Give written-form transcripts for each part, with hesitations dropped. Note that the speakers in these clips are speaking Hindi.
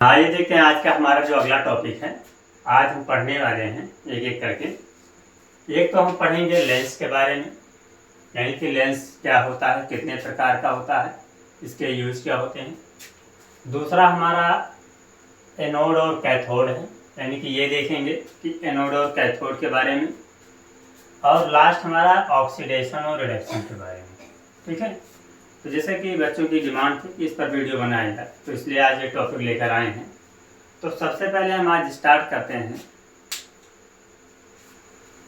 ये देखते हैं आज का हमारा जो अगला टॉपिक है। आज हम पढ़ने वाले हैं एक एक करके। एक तो हम पढ़ेंगे लेंस के बारे में, यानी कि लेंस क्या होता है, कितने प्रकार का होता है, इसके यूज क्या होते हैं। दूसरा हमारा एनोड और कैथोड है, यानी कि ये देखेंगे कि एनोड और कैथोड के बारे में। और लास्ट हमारा ऑक्सीडेशन और रिडक्शन के बारे में। ठीक है, तो जैसे कि बच्चों की डिमांड थी कि इस पर वीडियो बनाया जाए, तो इसलिए आज ये टॉपिक लेकर आए हैं। तो सबसे पहले हम आज स्टार्ट करते हैं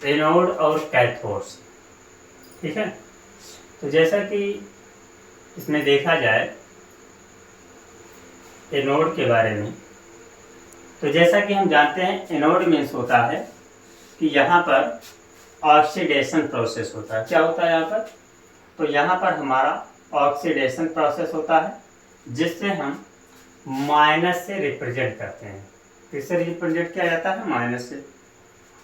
एनोड और कैथोड से। ठीक है, तो जैसा कि इसमें देखा जाए एनोड के बारे में, तो जैसा कि हम जानते हैं एनोड मीन्स होता है कि यहाँ पर ऑक्सीडेशन प्रोसेस होता है। क्या होता है यहाँ पर? तो यहाँ पर हमारा ऑक्सीडेशन प्रोसेस होता है, जिससे हम माइनस से रिप्रेजेंट करते हैं। किससे रिप्रेजेंट किया जाता है? माइनस से।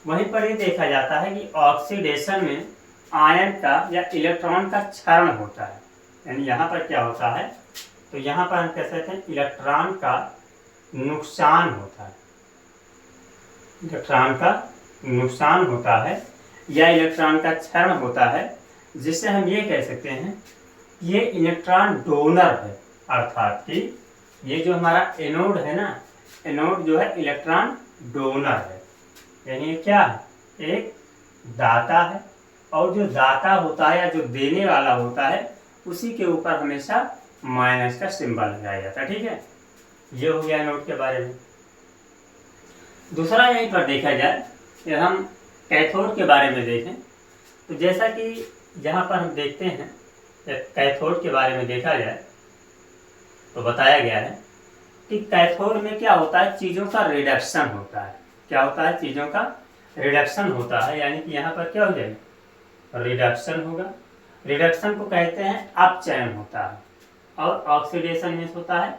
वहीं पर ये देखा जाता है कि ऑक्सीडेशन में आयन का या इलेक्ट्रॉन का क्षरण होता है। यानी यहाँ पर क्या होता है, तो यहाँ पर हम कह सकते हैं इलेक्ट्रॉन का नुकसान होता है। इलेक्ट्रॉन का नुकसान होता है या इलेक्ट्रॉन का क्षरण होता है, जिससे हम ये कह सकते हैं ये इलेक्ट्रॉन डोनर है। अर्थात कि ये जो हमारा एनोड है ना, एनोड जो है इलेक्ट्रॉन डोनर है। यानी ये क्या है? एक दाता है। और जो दाता होता है या जो देने वाला होता है, उसी के ऊपर हमेशा माइनस का सिंबल लगाया जाता है। ठीक है, ये हो गया एनोड के बारे में। दूसरा यहीं पर देखा जाए कि हम कैथोड के बारे में देखें, तो जैसा कि यहाँ पर हम देखते हैं कैथोड के बारे में देखा जाए तो बताया गया है कि कैथोड में क्या होता है, चीज़ों का रिडक्शन होता है। क्या होता है? चीज़ों का रिडक्शन होता है। यानी कि यहाँ पर क्या हो जाएगा? रिडक्शन होगा। रिडक्शन को कहते हैं अपचयन होता है। और ऑक्सीडेशन मीन्स होता है,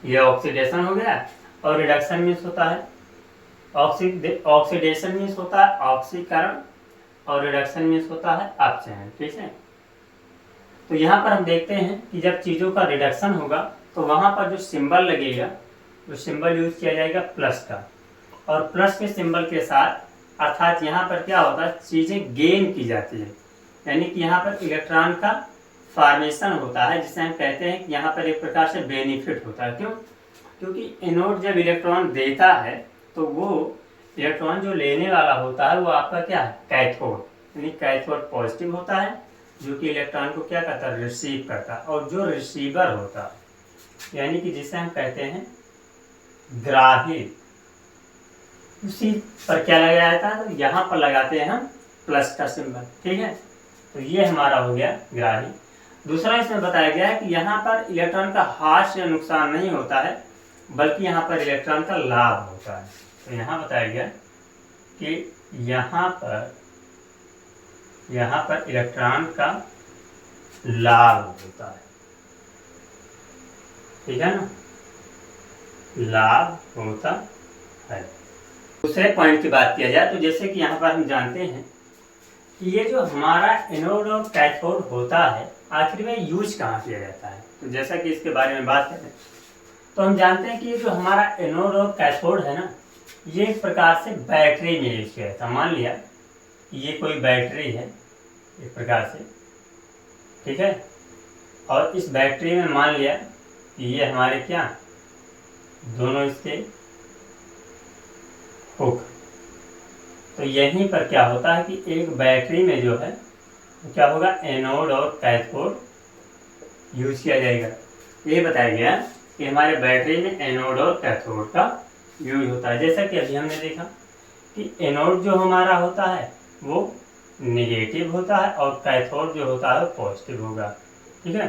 यह ऑक्सीडेशन हो गया। और रिडक्शन मीन्स होता है ऑक्सीडेशन मीन्स होता है ऑक्सीकरण, और रिडक्शन मीन्स होता है अपचयन। ठीक है, तो यहाँ पर हम देखते हैं कि जब चीज़ों का रिडक्शन होगा तो वहाँ पर जो सिंबल लगेगा, वो सिंबल यूज किया जाएगा प्लस का। और प्लस के सिंबल के साथ अर्थात यहाँ पर क्या होता है, चीज़ें गेन की जाती है। यानी कि यहाँ पर इलेक्ट्रॉन का फॉर्मेशन होता है, जिसे हम कहते हैं कि यहाँ पर एक प्रकार से बेनिफिट होता है। क्यों? क्योंकि एनोड जब इलेक्ट्रॉन देता है तो वो इलेक्ट्रॉन जो लेने वाला होता है वो आपका क्या है? कैथोड। यानी कैथोड पॉजिटिव होता है, जो कि इलेक्ट्रॉन को क्या करता है? रिसीव करता है। और जो रिसीवर होता है, यानी कि जिसे हम कहते हैं ग्राही, उसी पर क्या लगाया जाता है? तो यहाँ पर लगाते हैं हम प्लस का सिंबल। ठीक है, तो ये हमारा हो गया ग्राही। दूसरा इसमें बताया गया है कि यहाँ पर इलेक्ट्रॉन का हास या नुकसान नहीं होता है, बल्कि यहाँ पर इलेक्ट्रॉन का लाभ होता है। तो यहाँ बताया गया कि यहाँ पर इलेक्ट्रॉन का लाभ होता है। ठीक है ना, लाभ होता है। दूसरे पॉइंट की बात किया जाए तो जैसे कि यहाँ पर हम जानते हैं कि ये जो हमारा एनोड और कैथोड होता है, आखिर में यूज कहाँ किया जाता है। तो जैसा कि इसके बारे में बात करें तो हम जानते हैं कि ये जो हमारा एनोड और कैथोड है ना, ये एक प्रकार से बैटरी में यूज किया जाता है। मान लिया कि ये कोई बैटरी है एक प्रकार से, ठीक है, और इस बैटरी में मान लिया कि ये हमारे क्या दोनों इसके हुक। तो यहीं पर क्या होता है कि एक बैटरी में जो है तो क्या होगा, एनोड और कैथोड यूज किया जाएगा। ये बताया गया कि हमारे बैटरी में एनोड और कैथोड का यूज होता है। जैसा कि अभी हमने देखा कि एनोड जो हमारा होता है वो नेगेटिव होता है और कैथोड जो होता है वो पॉजिटिव होगा। ठीक है,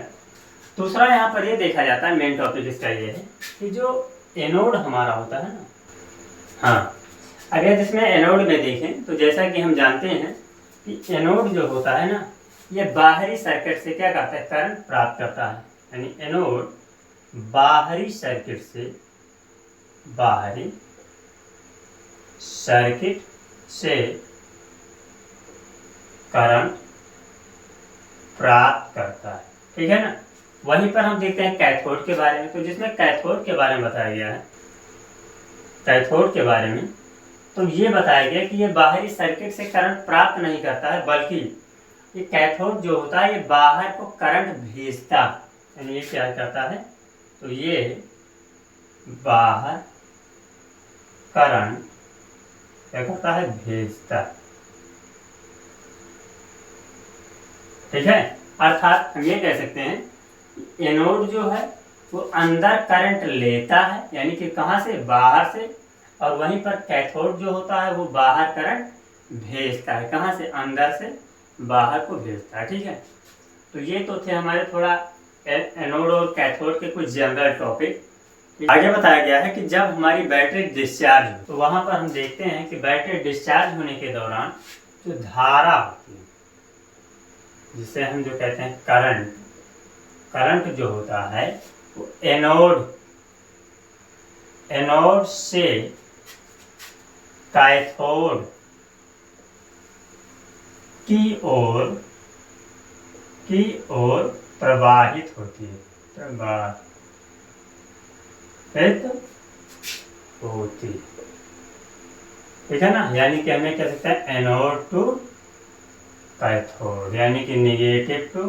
दूसरा यहाँ पर ये देखा जाता है, मेन टॉपिक इसका ये है कि जो एनोड हमारा होता है ना, हाँ, अगर इसमें एनोड में देखें तो जैसा कि हम जानते हैं कि एनोड जो होता है ना, ये बाहरी सर्किट से क्या करता है? करंट प्राप्त करता है। यानी एनोड बाहरी सर्किट से करंट प्राप्त करता है। ठीक है ना, वहीं पर हम देखते हैं कैथोड के बारे में। तो जिसमें कैथोड के बारे में बताया गया है, कैथोड के बारे में तो ये बताया गया कि ये बाहरी सर्किट से करंट प्राप्त नहीं करता है, बल्कि ये कैथोड जो होता है ये बाहर को करंट भेजता, यानी ये क्या करता है, तो ये बाहर करंट क्या करता है, भेजता। ठीक है, अर्थात हम ये कह सकते हैं एनोड जो है वो अंदर करंट लेता है, यानी कि कहाँ से, बाहर से, और वहीं पर कैथोड जो होता है वो बाहर करंट भेजता है, कहाँ से, अंदर से बाहर को भेजता है। ठीक है, तो ये तो थे हमारे थोड़ा एनोड और कैथोड के कुछ जनरल टॉपिक। आगे बताया गया है कि जब हमारी बैटरी डिस्चार्ज हो तो वहां पर हम देखते हैं कि बैटरी डिस्चार्ज होने के दौरान जो धारा होती है, जिसे हम जो कहते हैं करंट, करंट जो होता है वो एनोड से कैथोड की ओर प्रवाहित होती है, प्रवाहित होती है। ठीक है ना, यानी कि हमें कह सकते हैं एनोड टू कैथोड, यानी कि नेगेटिव टू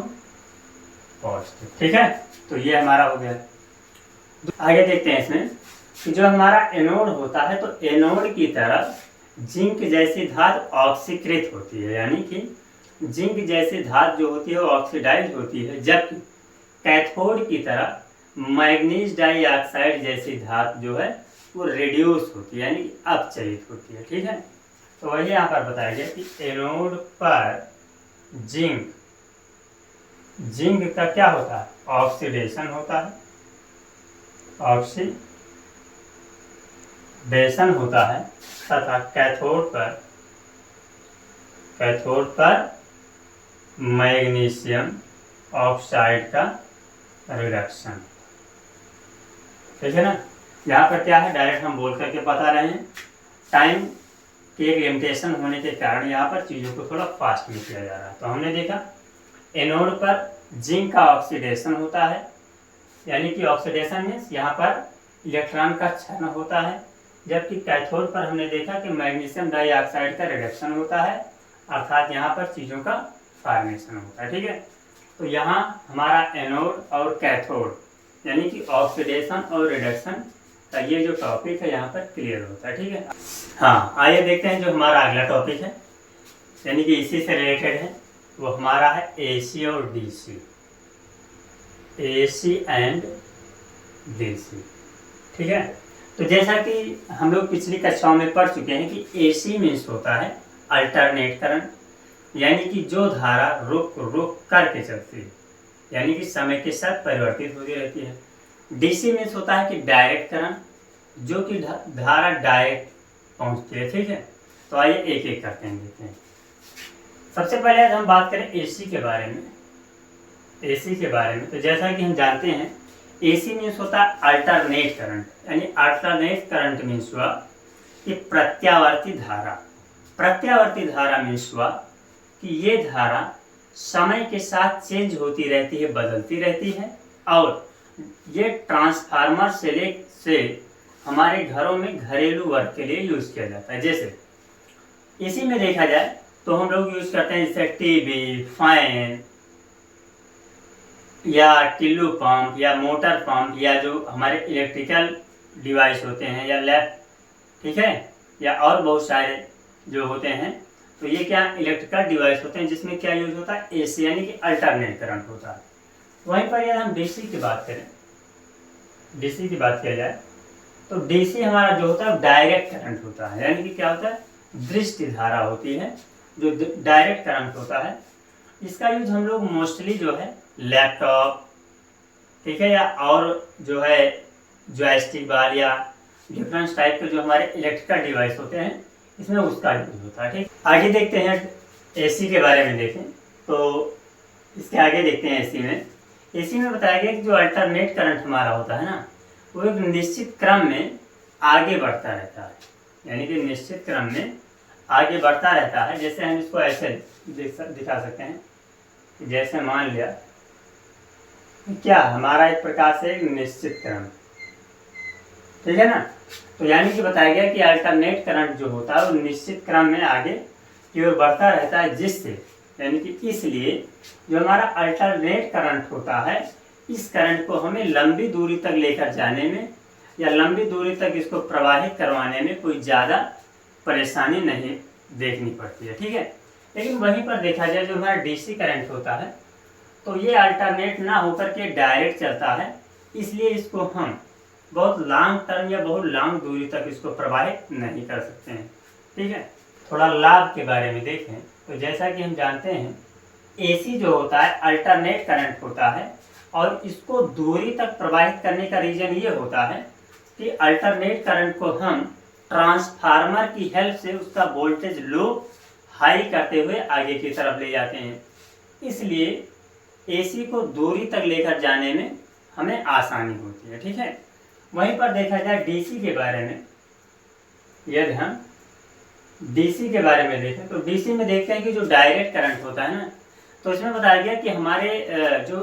पॉजिटिव। ठीक है, तो ये हमारा हो गया। आगे देखते हैं इसमें कि जो हमारा एनोड होता है तो एनोड की तरफ जिंक जैसी धातु ऑक्सीकृत होती है, यानी कि जिंक जैसी धातु जो होती है वो ऑक्सीडाइज होती है, जबकि कैथोड की तरफ मैग्नीज डाइऑक्साइड जैसी धातु जो है वो रिड्यूस होती है, यानी कि अपचयित होती है। ठीक है, तो वही यहाँ पर बताया गया कि एनोड पर जिंक का क्या होता है, ऑक्सीडेशन होता है, ऑक्सीडेशन होता है, तथा कैथोड पर मैग्नीशियम ऑक्साइड का रिडक्शन। ठीक है ना, यहाँ पर क्या है, डायरेक्ट हम बोल करके बता रहे हैं, टाइम की एक लिमिटेशन होने के कारण यहाँ पर चीज़ों को थोड़ा फास्ट में किया जा रहा है। तो हमने देखा एनोड पर जिंक का ऑक्सीडेशन होता है, यानी कि ऑक्सीडेशन मीन्स यहाँ पर इलेक्ट्रॉन का क्षरण होता है, जबकि कैथोड पर हमने देखा कि मैग्नीशियम डाइऑक्साइड का रिडक्शन होता है, अर्थात यहाँ पर चीज़ों का फॉर्मेशन होता है। ठीक है, तो यहाँ हमारा एनोड और कैथोड यानी कि ऑक्सीडेशन और रिडक्शन का ये जो टॉपिक है यहाँ पर क्लियर होता है। ठीक है, हाँ आइए देखते हैं जो हमारा अगला टॉपिक है, यानी कि इसी से रिलेटेड है, वो हमारा है एसी और डीसी, एसी एंड डीसी। ठीक है, तो जैसा कि हम लोग पिछली कक्षाओं में पढ़ चुके हैं कि एसी मीन्स होता है अल्टरनेट करंट, यानी कि जो धारा रुक करके चलती है, यानी कि समय के साथ परिवर्तित होती रहती है। डीसी मीन्स होता है कि डायरेक्ट करंट, जो कि धारा डायरेक्ट पहुंचती है। ठीक है, तो आइए एक एक करते हैं, देखते हैं। सबसे पहले हम बात करें एसी के बारे में। एसी के बारे में तो जैसा कि हम जानते हैं एसी मीन्स होता है अल्टरनेट करंट, यानी अल्टरनेट करंट मीन्स हुआ कि प्रत्यावर्ती धारा। प्रत्यावर्ती धारा मीन्स हुआ कि ये धारा समय के साथ चेंज होती रहती है, बदलती रहती है, और ये ट्रांसफार्मर से हमारे घरों में घरेलू वर्क के लिए यूज किया जाता है। जैसे इसी में देखा जाए तो हम लोग यूज करते हैं जैसे टीवी, फैन या टिल्लू पंप या मोटर पंप, या जो हमारे इलेक्ट्रिकल डिवाइस होते हैं, या लैप, ठीक है, या और बहुत सारे जो होते हैं। तो ये क्या इलेक्ट्रिकल डिवाइस होते हैं जिसमें क्या यूज होता है, एसी, यानी कि अल्टरनेट करंट होता है। वहीं पर यदि हम डीसी की बात करें, डीसी की बात किया जाए तो डीसी हमारा जो होता है डायरेक्ट करंट होता है, यानी कि क्या होता है, दृष्टि धारा होती है जो डायरेक्ट करंट होता है। इसका यूज हम लोग मोस्टली जो है लैपटॉप, ठीक है, या और जो है जॉयस्टिक बार या डिफरेंट टाइप के जो हमारे इलेक्ट्रिकल डिवाइस होते हैं, इसमें उसका यूज होता है। ठीक, आगे देखते हैं एसी के बारे में। देखें तो इसके आगे देखते हैं एसी में बताया गया कि जो अल्टरनेट करंट हमारा होता है ना, वो एक निश्चित क्रम में आगे बढ़ता रहता है, यानी कि निश्चित क्रम में आगे बढ़ता रहता है। जैसे हम इसको ऐसे दिखा सकते हैं, जैसे मान लिया क्या हमारा एक प्रकार से एक निश्चित क्रम, ठीक है ना। तो यानी कि बताया गया कि अल्टरनेट करंट जो होता है वो निश्चित क्रम में आगे की ओर बढ़ता रहता है, जिससे यानी कि इसलिए जो हमारा अल्टरनेट करंट होता है, इस करंट को हमें लंबी दूरी तक लेकर जाने में या लंबी दूरी तक इसको प्रवाहित करवाने में कोई ज़्यादा परेशानी नहीं देखनी पड़ती है, ठीक है। लेकिन वहीं पर देखा जाए जो हमारा डीसी करंट होता है, तो ये अल्टरनेट ना होकर के डायरेक्ट चलता है, इसलिए इसको हम बहुत लॉन्ग टर्म या बहुत लॉन्ग दूरी तक इसको प्रवाहित नहीं कर सकते हैं, ठीक है। थोड़ा लाभ के बारे में देखें तो जैसा कि हम जानते हैं एसी जो होता है अल्टरनेट करंट होता है, और इसको दूरी तक प्रवाहित करने का रीजन ये होता है कि अल्टरनेट करंट को हम ट्रांसफार्मर की हेल्प से उसका वोल्टेज लो हाई करते हुए आगे की तरफ ले जाते हैं, इसलिए एसी को दूरी तक लेकर जाने में हमें आसानी होती है, ठीक है। वहीं पर देखा जाए डीसी के बारे में, यदि हम डीसी के बारे में देखें तो डीसी में देखते हैं कि जो डायरेक्ट करंट होता है ना, तो इसमें बताया गया कि हमारे जो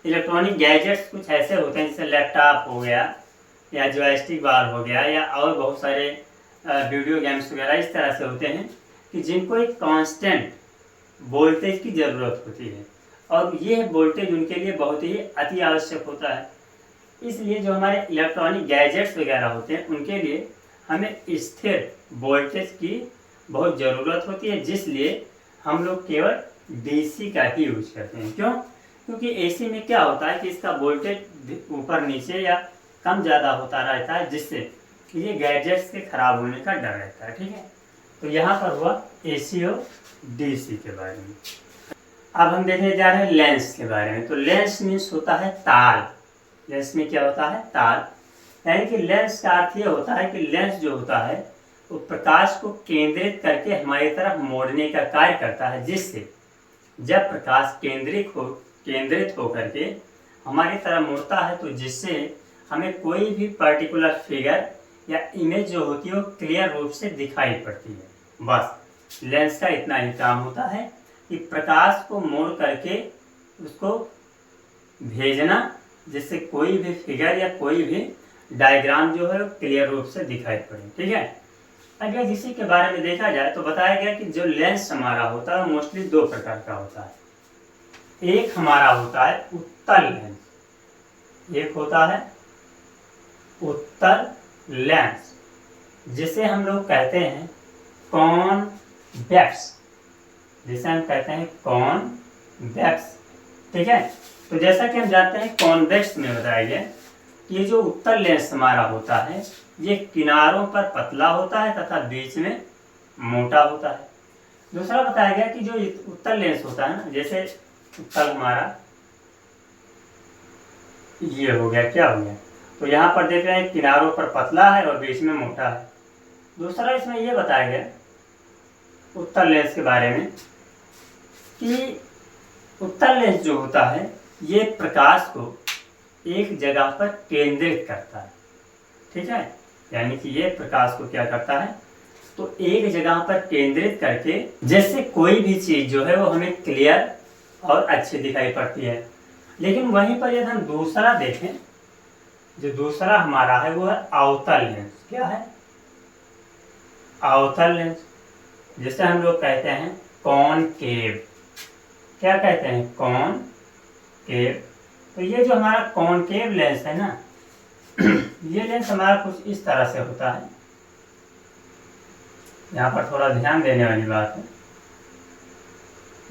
इलेक्ट्रॉनिक गैजेट्स कुछ ऐसे होते हैं जैसे लैपटॉप हो गया या जॉयस्टिक बार हो गया या और बहुत सारे वीडियो गेम्स वगैरह इस तरह से होते हैं कि जिनको एक कांस्टेंट वोल्टेज की ज़रूरत होती है, और ये वोल्टेज उनके लिए बहुत ही अति आवश्यक होता है। इसलिए जो हमारे इलेक्ट्रॉनिक गैजेट्स वगैरह होते हैं उनके लिए हमें स्थिर वोल्टेज की बहुत ज़रूरत होती है, जिसलिए हम लोग केवल डीसी का ही यूज करते हैं। क्यों? क्योंकि एसी में क्या होता है कि इसका वोल्टेज ऊपर नीचे या कम ज़्यादा होता रहता है, जिससे ये गैजेट्स के खराब होने का डर रहता है, ठीक है। तो यहाँ पर हुआ एसी और डीसी के बारे में। अब हम देखने जा रहे हैं लेंस के बारे में। तो लेंस मीन्स होता है तार। लेंस में क्या होता है? तार। यानी कि लेंस का अर्थ ये होता है कि लेंस जो होता है वो प्रकाश को केंद्रित करके हमारी तरफ मोड़ने का कार्य करता है, जिससे जब प्रकाश केंद्रित होकर के हमारी तरफ मुड़ता है तो जिससे हमें कोई भी पर्टिकुलर फिगर या इमेज जो होती है वो क्लियर रूप से दिखाई पड़ती है। बस लेंस का इतना ही काम होता है कि प्रकाश को मोड़ करके उसको भेजना, जिससे कोई भी फिगर या कोई भी डायग्राम जो है वो क्लियर रूप से दिखाई पड़े, ठीक है। अगर इसी के बारे में देखा जाए तो बताया गया कि जो लेंस हमारा होता है मोस्टली दो प्रकार का होता है। एक हमारा होता है उत्तल लेंस, एक होता है उत्तल लेंस, जिसे हम लोग कहते हैं कॉन्वेक्स, जिसे हम कहते हैं कॉन्वेक्स, ठीक है। तो जैसा कि हम जानते हैं कॉन्वेक्स में बताया गया कि ये जो उत्तल लेंस हमारा होता है ये किनारों पर पतला होता है तथा बीच में मोटा होता है। दूसरा बताया गया कि जो उत्तल लेंस होता है ना, जैसे उत्तल हमारा ये हो गया, क्या हो गया, तो यहाँ पर देख रहे हैं किनारों पर पतला है और बीच में मोटा है। दूसरा इसमें ये बताया गया उत्तल लेंस के बारे में कि उत्तल लेंस जो होता है ये प्रकाश को एक जगह पर केंद्रित करता है, ठीक है। यानी कि ये प्रकाश को क्या करता है, तो एक जगह पर केंद्रित करके जैसे कोई भी चीज जो है वो हमें क्लियर और अच्छी दिखाई पड़ती है। लेकिन वहीं पर यदि हम दूसरा देखें, जो दूसरा हमारा है वो है अवतल लेंस। क्या है? अवतल लेंस, जिसे हम लोग कहते हैं कॉनकेव। क्या कहते हैं? कॉनकेव। तो ये जो हमारा कॉनकेव लेंस है ना, ये लेंस हमारा कुछ इस तरह से होता है। यहाँ पर थोड़ा ध्यान देने वाली बात है,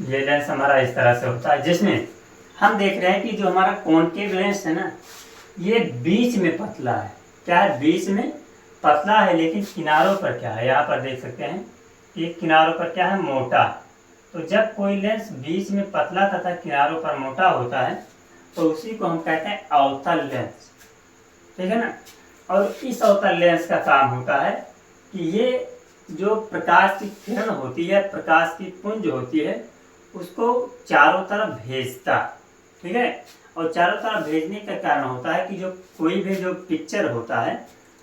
ये लेंस हमारा इस तरह से होता है, जिसमें हम देख रहे हैं कि जो हमारा कॉनकेव लेंस है ना, ये बीच में पतला है। क्या है? बीच में पतला है, लेकिन किनारों पर क्या है, यहाँ पर देख सकते हैं कि किनारों पर क्या है, मोटा। तो जब कोई लेंस बीच में पतला तथा किनारों पर मोटा होता है तो उसी को हम कहते हैं अवतल लेंस, ठीक है ना। और इस अवतल लेंस का काम होता है कि ये जो प्रकाश की किरण होती है, प्रकाश की पुंज होती है, उसको चारों तरफ भेजता, ठीक है। और चारों तरफ भेजने का कारण होता है कि जो कोई भी जो पिक्चर होता है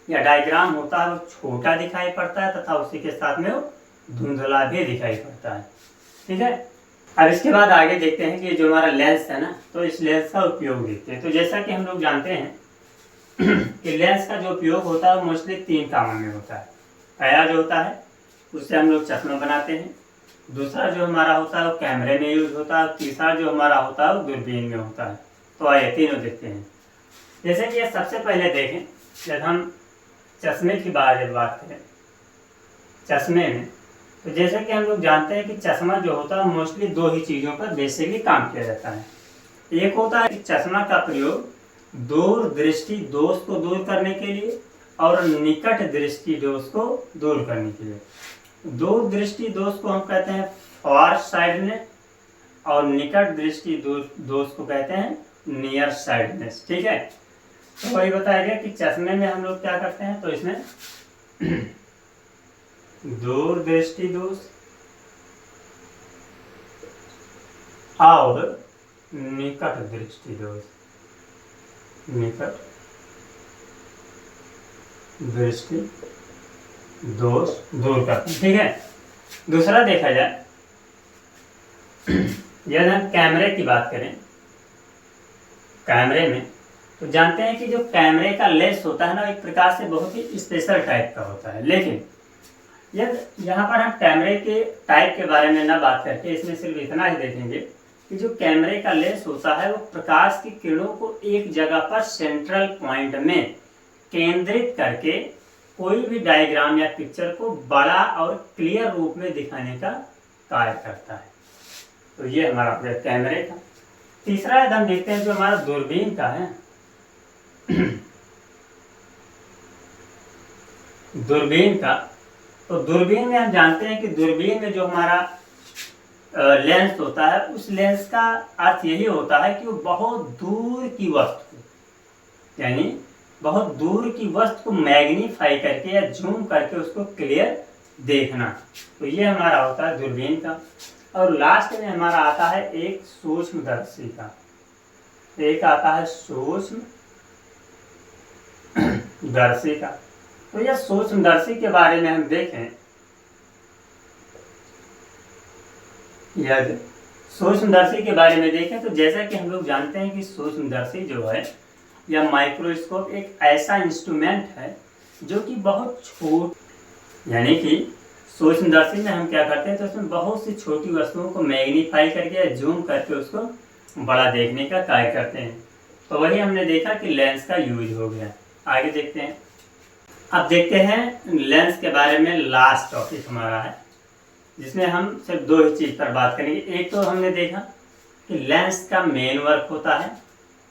या डायग्राम होता है वो छोटा दिखाई पड़ता है तथा उसी के साथ में वो धुंधला भी दिखाई पड़ता है, ठीक है। अब इसके बाद आगे देखते हैं कि जो हमारा लेंस है ना, तो इस लेंस का उपयोग देखते हैं। तो जैसा कि हम लोग जानते हैं कि लेंस का जो उपयोग होता है वो मोस्टली 3 कामों में होता है। पहला जो होता है उससे हम लोग चश्मा बनाते हैं, दूसरा जो हमारा होता है वो कैमरे में यूज होता है, तीसरा जो हमारा होता है वो दूरबीन में होता है। तो आइए तीनों देखते हैं। जैसे कि सबसे पहले देखें, जब हम चश्मे की बात करें, चश्मे में तो जैसे कि हम लोग जानते हैं कि चश्मा जो होता है मोस्टली 2 ही चीज़ों पर बेसिकली काम किया जाता है। एक होता है कि चश्मा का प्रयोग दूर दृष्टि दोष को दूर करने के लिए और निकट दृष्टि दोष को दूर करने के लिए। दूर दृष्टि दोष को हम कहते हैं फार साइडनेस और निकट दृष्टि दोष को कहते हैं नियर साइडनेस। ठीक है, तो वही बताया गया कि चश्मे में हम लोग क्या करते हैं, तो इसमें दूर दृष्टि दोष और निकट दृष्टि दोष, निकट दृष्टि दोष दूर करते हैं। ठीक है, दूसरा देखा जाए, यदि हम कैमरे की बात करें, कैमरे में तो जानते हैं कि जो कैमरे का लेंस होता है ना, एक प्रकार से बहुत ही स्पेशल टाइप का होता है। लेकिन यहाँ पर हम कैमरे के टाइप के बारे में ना बात करके इसमें सिर्फ इतना ही देखेंगे कि जो कैमरे का लेंस होता है वो प्रकाश की किरणों को एक जगह पर सेंट्रल पॉइंट में केंद्रित करके कोई भी डायग्राम या पिक्चर को बड़ा और क्लियर रूप में दिखाने का कार्य करता है। तो ये हमारा हो गया कैमरे का। तीसरा यदि हम देखते हैं जो हमारा दूरबीन का है, दूरबीन का, तो दूरबीन में हम जानते हैं कि दूरबीन में जो हमारा लेंस होता है उस लेंस का अर्थ यही होता है कि वो बहुत दूर की वस्तु, यानी बहुत दूर की वस्तु को मैग्नीफाई करके या जूम करके उसको क्लियर देखना। तो ये हमारा होता है दूरबीन का। और लास्ट में हमारा आता है एक सूक्ष्मदर्शी का, एक आता है सूक्ष्मदर्शी का। तो यह सूक्ष्मदर्शी के बारे में हम देखें, यदि सूक्ष्मदर्शी के बारे में देखें तो जैसा कि हम लोग जानते हैं कि सूक्ष्मदर्शी जो है या माइक्रोस्कोप एक ऐसा इंस्ट्रूमेंट है जो कि बहुत छोट, यानी कि सूक्ष्मदर्शी में हम क्या करते हैं, तो उसमें बहुत सी छोटी वस्तुओं को मैग्नीफाई करके या जूम करके उसको बड़ा देखने का कार्य करते हैं। तो वही हमने देखा कि लेंस का यूज हो गया। आगे देखते हैं। अब देखते हैं लेंस के बारे में लास्ट टॉपिक हमारा है, जिसमें हम सिर्फ 2 ही चीज़ पर बात करेंगे। एक तो हमने देखा कि लेंस का मेन वर्क होता है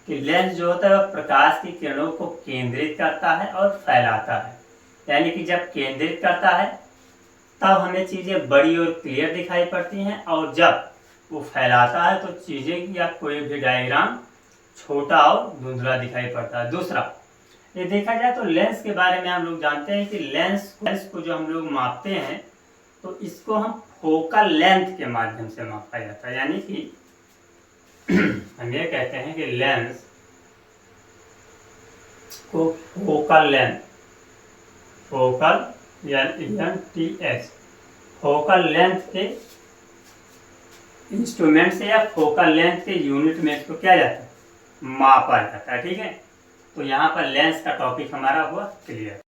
कि लेंस जो होता है वह प्रकाश की किरणों को केंद्रित करता है और फैलाता है। यानी कि जब केंद्रित करता है तब हमें चीज़ें बड़ी और क्लियर दिखाई पड़ती हैं, और जब वो फैलाता है तो चीज़ें या कोई भी डायग्राम छोटा और धुंधला दिखाई पड़ता है। दूसरा ये देखा जाए तो लेंस के बारे में हम लोग जानते हैं कि लेंस को जो हम लोग मापते हैं तो इसको हम फोकल लेंथ के माध्यम से मापा जाता है। यानी कि हम ये कहते हैं कि लेंस को focal length, focal LNTS, focal length के इंस्ट्रूमेंट से या फोकल लेंथ के यूनिट में इसको क्या जाता है, मापा जाता है। ठीक है, तो यहाँ पर लेंस का टॉपिक हमारा हुआ क्लियर।